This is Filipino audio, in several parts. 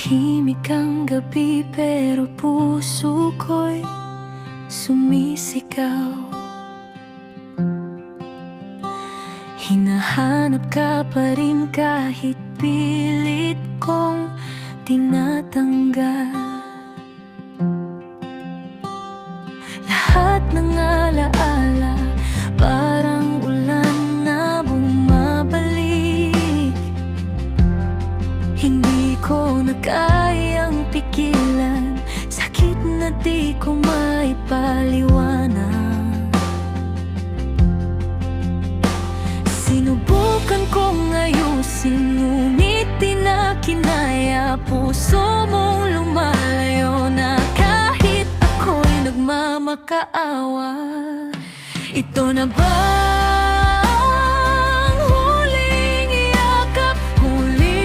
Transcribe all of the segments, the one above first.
Tahimik ang gabi pero puso ko'y sumisigaw. Hinahanap ka pa rin kahit pilit kong tinatanggal. Lahat ng alaala parang ulan na bumabalik. Hindi ko na kayang pigilan, sakit na di ko maipaliwanag. Sinubukan kong ayusin, ngunit di na kinaya. Puso mong lumalayo na kahit ako'y nagmamakaawa. Ito na ba ang huling yakap, huling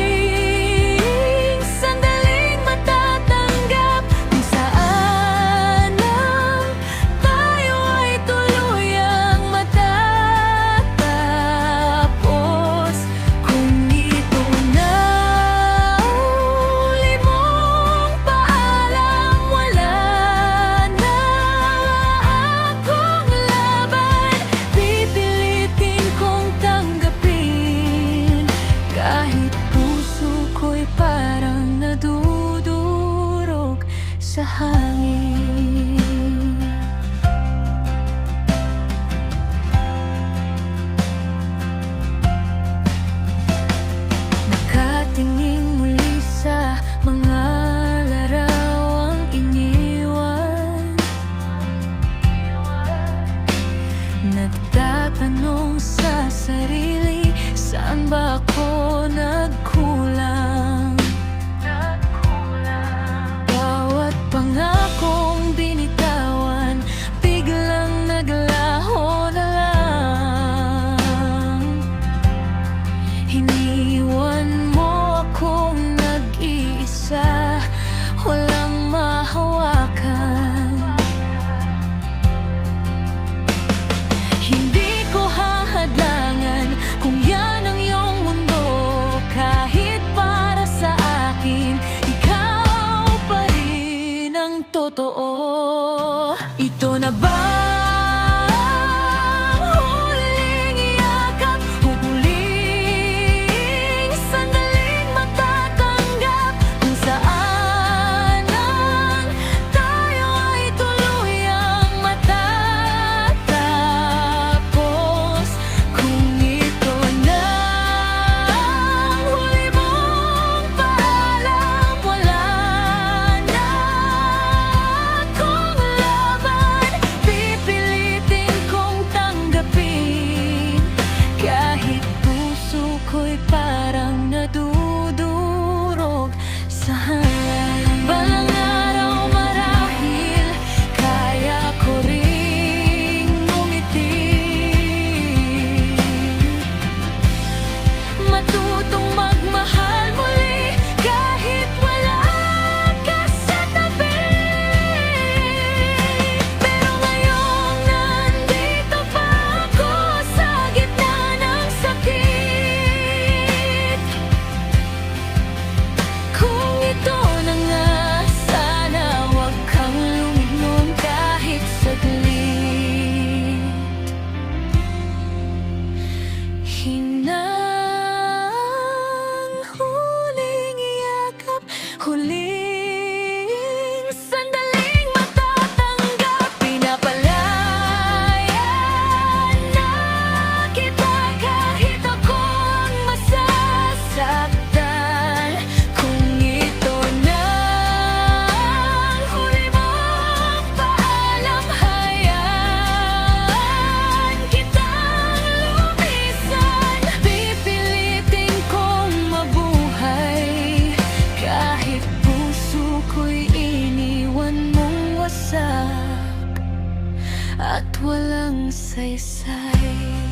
sandaling matatanggap, kung saan lang tayo ay tuluyang matatapos? Kung ito na huli mong paalam, wala na akong laban. Pipilitin kong tanggapin, kahit puso ko'y parang nadudurog sa hangin. Nakatingin muli sa mga larawang iniwan, nagtatanong sa sarili, saan ba ako nagkulang? Bawat pangakong binitawan, biglang naglaho na lang. Iniwan mo akong nag-iisa, walang mahawakan. Hindi ko hahadlangan kung yan ang iyong mundo, kahit para sa akin ikaw pa rin ang totoo. Ito na ba ang huling yakap, huling sandaling matatanggap, kung saan lang tayo ay tuluyang matatapos? Kung ito na ang huli mong paalam, wala na akong laban. Pipilitin kong tanggapin, kahit puso ko'y parang nadudurog sa hangin. Balang araw marahil kaya ko ring ngumiti, matutong magmahal muli kahit wala ka sa tabi. Pero ngayong nandito pa ako sa gitna ng sakit, kung ito na nga, sana wag kang lumingon kahit saglit. Hinang huling yakap, huling sandaling matatanggap, pinapalayan na kita kahit ako'ng masasaktan. Kung ito na ang huli mong paalam, hayaan kitang lumisan. Pipilitin kong mabuhay, kahit puso ko'y iniwan mong wasak at walang saysay.